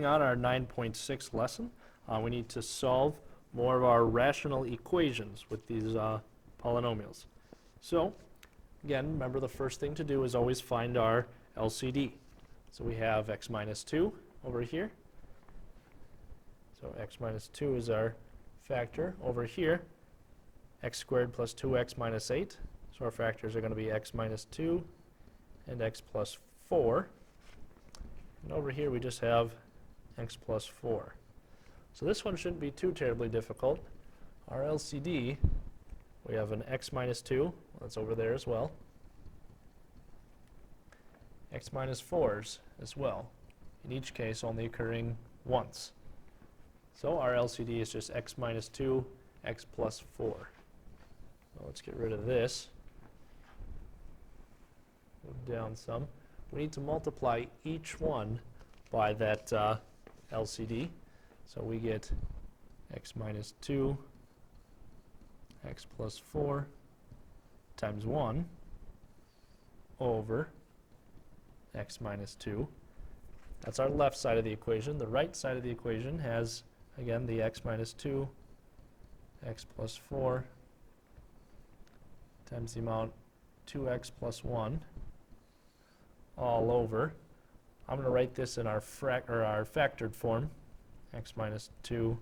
On our 9.6 lesson, we need to solve more of our rational equations with these polynomials. So, again, remember the first thing to do is always find our LCD. So we have x minus 2 over here. So x minus 2 is our factor. Over here, x squared plus 2x minus 8. So our factors are going to be x minus 2 and x plus 4. And over here we just have x plus 4. So this one shouldn't be too terribly difficult. Our LCD, we have an x minus 2, that's over there as well. X minus 4s as well, in each case only occurring once. So our LCD is just x minus 2, x plus 4. Well, let's get rid of this. Move down some. We need to multiply each one by that LCD. So we get x minus 2, x plus 4 times 1 over x minus 2. That's our left side of the equation. The right side of the equation has, again, the x minus 2, x plus 4 times the amount 2x plus 1 all over. I'm going to write this in our factored form, x minus 2,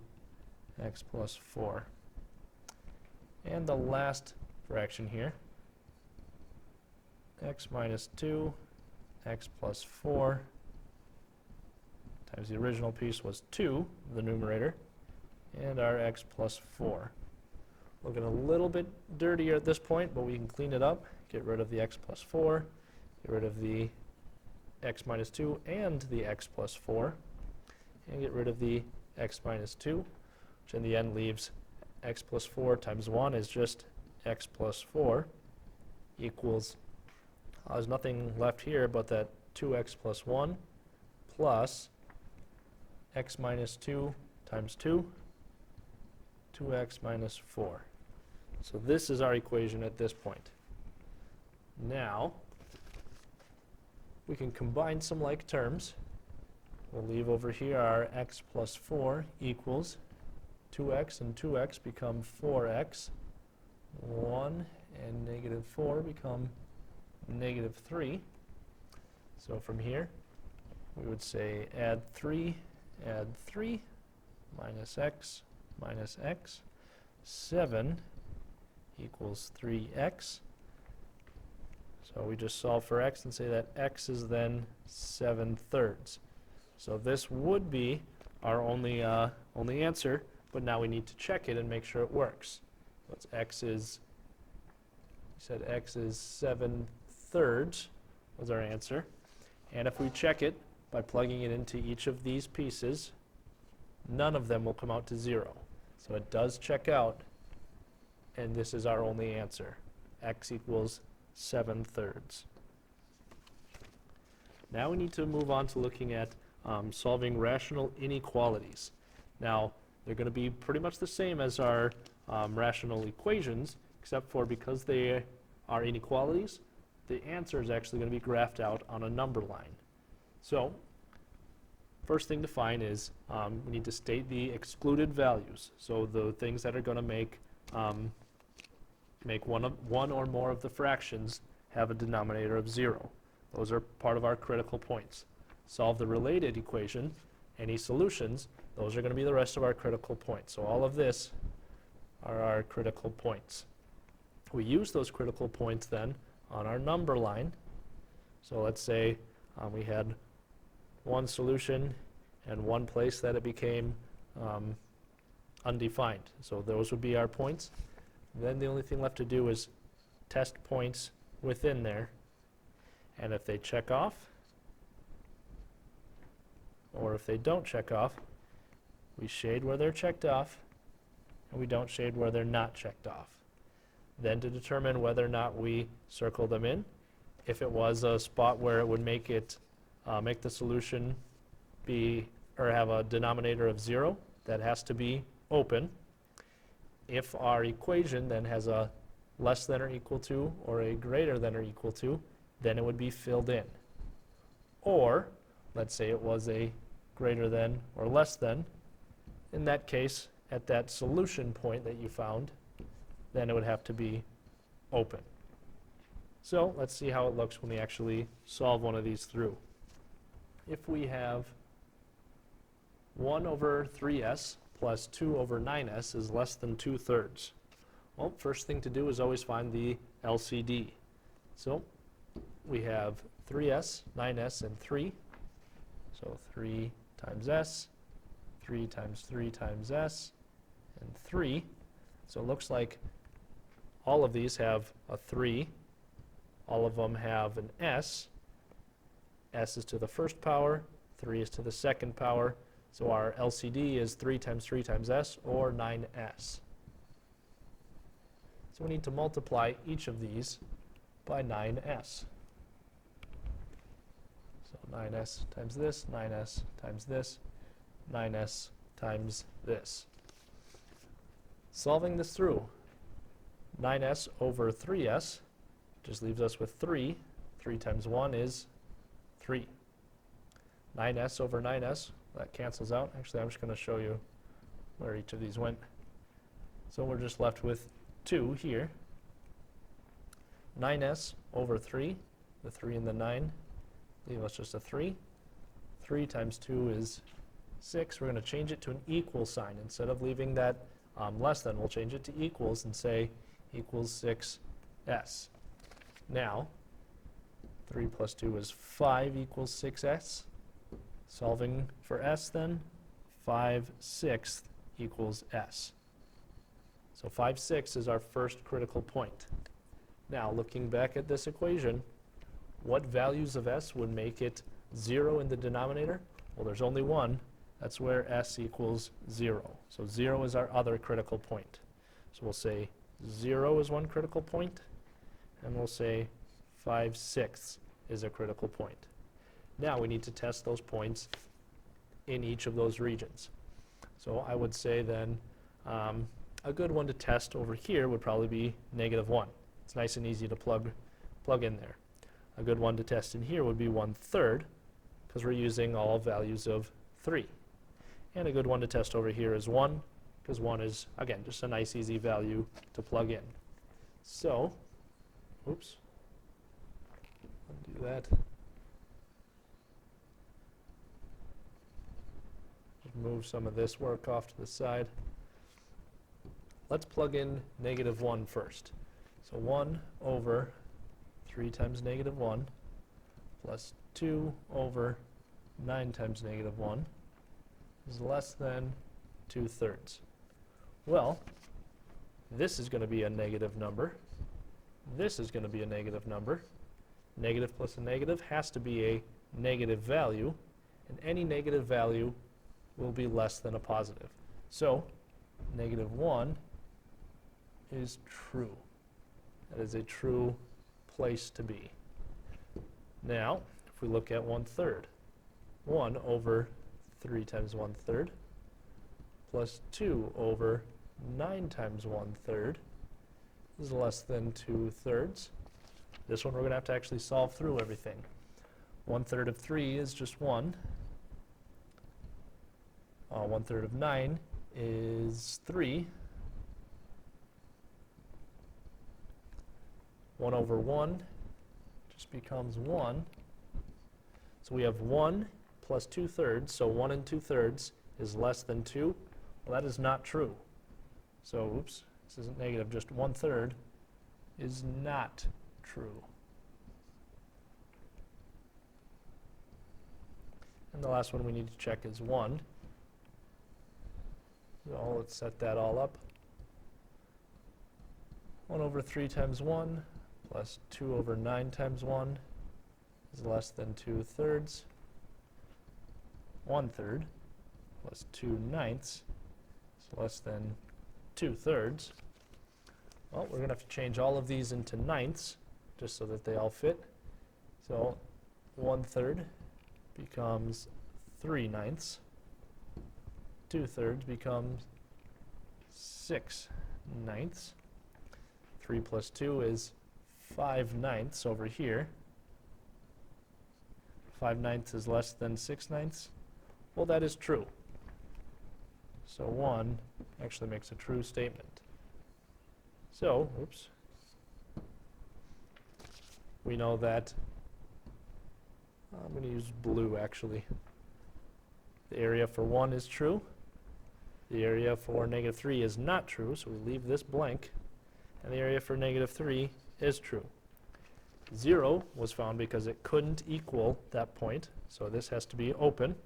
x plus 4. And the last fraction here, x minus 2, x plus 4 times the original piece was 2, the numerator, and our x plus 4. Looking a little bit dirtier at this point, but we can clean it up, get rid of the x plus 4, get rid of the x minus 2 and the x plus 4, and get rid of the x minus 2, which in the end leaves x plus 4 times 1 is just x plus 4 equals, there's nothing left here but that 2x plus 1 plus x minus 2 times 2, 2x minus 4. So this is our equation at this point. Now, we can combine some like terms. We'll leave over here our x plus 4 equals 2x and 2x become 4x. 1 and negative 4 become negative 3. So from here, we would say add 3, minus x, 7 equals 3x. So we just solve for x and say that x is then 7/3. So this would be our only answer, but now we need to check it and make sure it works. So it's x is 7/3 was our answer. And if we check it by plugging it into each of these pieces, none of them will come out to 0. So it does check out, and this is our only answer. X equals 7/3. Now we need to move on to looking at solving rational inequalities. Now, they're going to be pretty much the same as our rational equations, except for because they are inequalities, the answer is actually going to be graphed out on a number line. So, first thing to find is we need to state the excluded values. So the things that are going to make one or more of the fractions have a denominator of 0. Those are part of our critical points. Solve the related equation, any solutions, those are going to be the rest of our critical points. So all of this are our critical points. We use those critical points then on our number line. So let's say we had one solution and one place that it became undefined. So those would be our points. Then the only thing left to do is test points within there. And if they check off, or if they don't check off, we shade where they're checked off, and we don't shade where they're not checked off. Then to determine whether or not we circle them in, if it was a spot where it would make the solution be, or have a denominator of 0, that has to be open. If our equation then has a less than or equal to or a greater than or equal to, then it would be filled in. Or, let's say it was a greater than or less than, in that case, at that solution point that you found, then it would have to be open. So let's see how it looks when we actually solve one of these through. If we have 1 over 3s plus 2 over 9s is less than 2/3. Well, first thing to do is always find the LCD. So we have 3s, 9s, and 3. So 3 times s, 3 times 3 times s, and 3. So it looks like all of these have a 3. All of them have an s. S is to the first power, 3 is to the second power. So our LCD is 3 times 3 times s, or 9s. So we need to multiply each of these by 9s. So 9s times this, 9s times this, 9s times this. Solving this through, 9s over 3s just leaves us with 3. 3 times 1 is 3. 9s over 9s, that cancels out. Actually, I'm just going to show you where each of these went. So we're just left with 2 here. 9s over 3, the 3 and the 9 leave us just a 3. 3 times 2 is 6. We're going to change it to an equal sign. Instead of leaving that less than, we'll change it to equals and say equals 6s. Now, 3 plus 2 is 5 equals 6s. Solving for s then, 5/6 equals s. So 5/6 is our first critical point. Now, looking back at this equation, what values of s would make it 0 in the denominator? Well, there's only one. That's where s equals 0. So 0 is our other critical point. So we'll say 0 is one critical point, and we'll say 5/6 is a critical point. Now we need to test those points in each of those regions. So I would say then a good one to test over here would probably be -1. It's nice and easy to plug in there. A good one to test in here would be 1/3, because we're using all values of 3. And a good one to test over here is 1, because 1 is, again, just a nice easy value to plug in. So, oops, undo that. Move some of this work off to the side. Let's plug in -1 first. So 1 over 3 times -1 plus 2 over 9 times -1 is less than 2/3. Well, this is going to be a negative number. This is going to be a negative number. Negative plus a negative has to be a negative value, and any negative value will be less than a positive. So, -1 is true. That is a true place to be. Now, if we look at 1/3, 1 over 3 times 1/3 plus 2 over 9 times 1/3 is less than 2/3. This one we're going to have to actually solve through everything. 1/3 of 3 is just 1. 1/3 of 9 is 3. 1 over 1 just becomes 1. So we have 1 plus 2/3, so 1 and 2/3 is less than 2. Well, that is not true. So, oops, this isn't negative, just 1/3 is not true. And the last one we need to check is 1. So let's set that all up. 1 over 3 times 1 plus 2 over 9 times 1 is less than 2/3. 1/3 plus 2/9 is less than 2/3. Well, we're going to have to change all of these into ninths just so that they all fit. So 1/3 becomes 3/9. 2/3 becomes 6/9. 3 plus 2 is 5/9 over here. 5/9 is less than 6/9. Well, that is true. So 1 actually makes a true statement. So, oops, we know that, I'm going to use blue actually. The area for 1 is true. The area for -3 is not true, so we leave this blank. And the area for -3 is true. 0 was found because it couldn't equal that point, so this has to be open.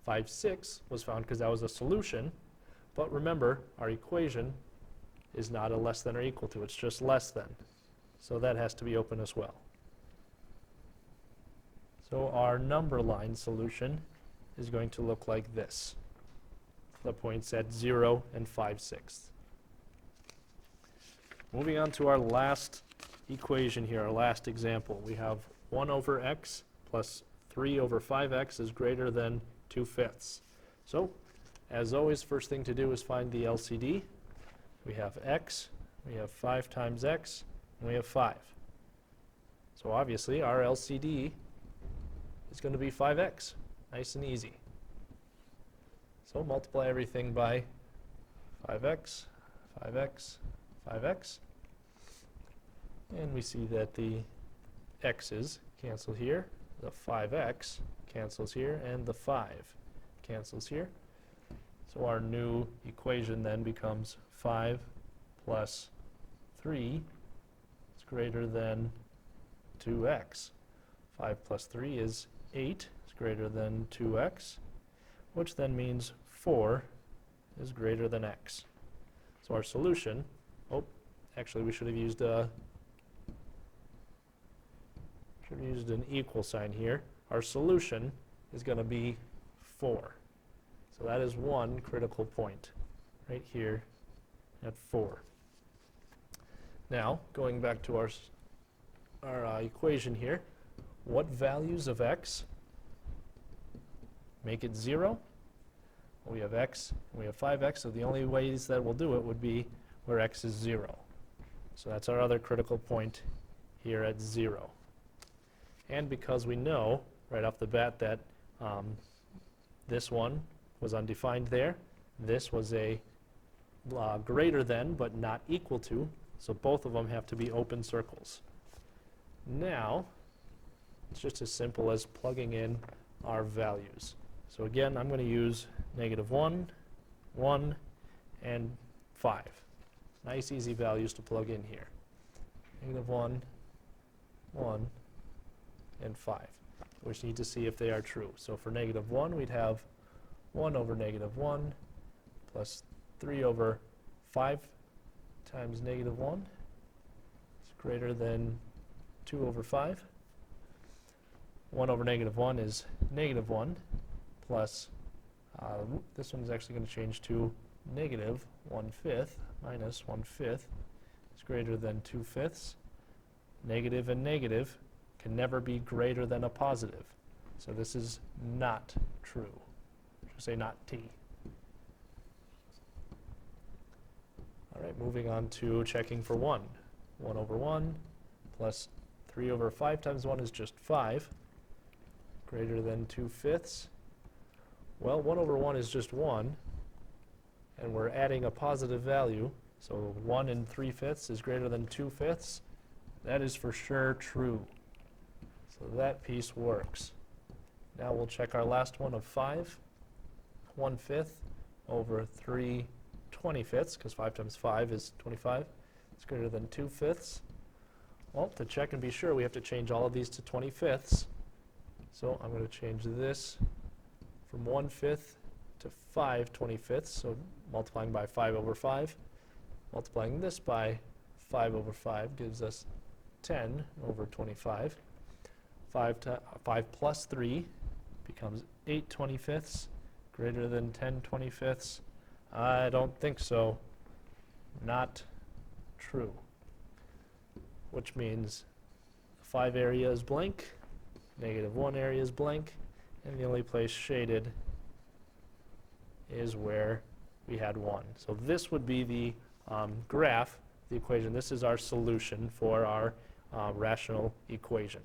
5, 6 was found because that was a solution, but remember, our equation is not a less than or equal to, it's just less than. So that has to be open as well. So our number line solution is going to look like this. The points at 0 and 5/6. Moving on to our last equation here, our last example. We have 1 over x plus 3 over 5x is greater than 2/5. So, as always, first thing to do is find the LCD. We have x, we have 5 times x, and we have 5. So obviously our LCD is going to be 5x. Nice and easy. So multiply everything by 5x, 5x, 5x. And we see that the x's cancel here, the 5x cancels here, and the 5 cancels here. So our new equation then becomes 5 plus 3 is greater than 2x. 5 plus 3 is 8, is greater than 2x, which then means 4 is greater than x. So our solution, actually we should have used an equal sign here. Our solution is going to be 4. So that is one critical point right here at 4. Now, going back to our equation here, what values of x make it 0? Well, we have x, and we have 5x, so the only ways that we'll do it would be where x is 0. So that's our other critical point here at 0. And because we know right off the bat that this one was undefined there, this was a greater than but not equal to, so both of them have to be open circles. Now, it's just as simple as plugging in our values. So again, I'm going to use -1, 1, and 5. Nice, easy values to plug in here. -1, 1, and 5. We just need to see if they are true. So for -1, we'd have 1 over -1 plus 3 over 5 times -1 is greater than 2 over 5. 1 over -1 is -1 plus, this one is actually going to change to -1/5 minus 1/5 is greater than 2/5. Negative and negative can never be greater than a positive. So this is not true. I should say not T. All right, moving on to checking for 1. 1 over 1 plus 3 over 5 times 1 is just 5. Greater than 2/5. Well, 1 over 1 is just 1. And we're adding a positive value. So 1 and 3/5 is greater than 2/5. That is for sure true. So that piece works. Now we'll check our last one of 5. 1/5 over 3 25ths, because 5 times 5 is 25. It's greater than 2/5. Well, to check and be sure, we have to change all of these to 25ths. So I'm going to change this from 1/5 to 5 25ths, so multiplying by 5 over 5. Multiplying this by 5 over 5 gives us 10 over 25. 5 plus 3 becomes 8 25ths, greater than 10 25ths. I don't think so. Not true. Which means the 5 area is blank, -1 area is blank, and the only place shaded is where we had 1. So this would be the graph, the equation. This is our solution for our rational equation.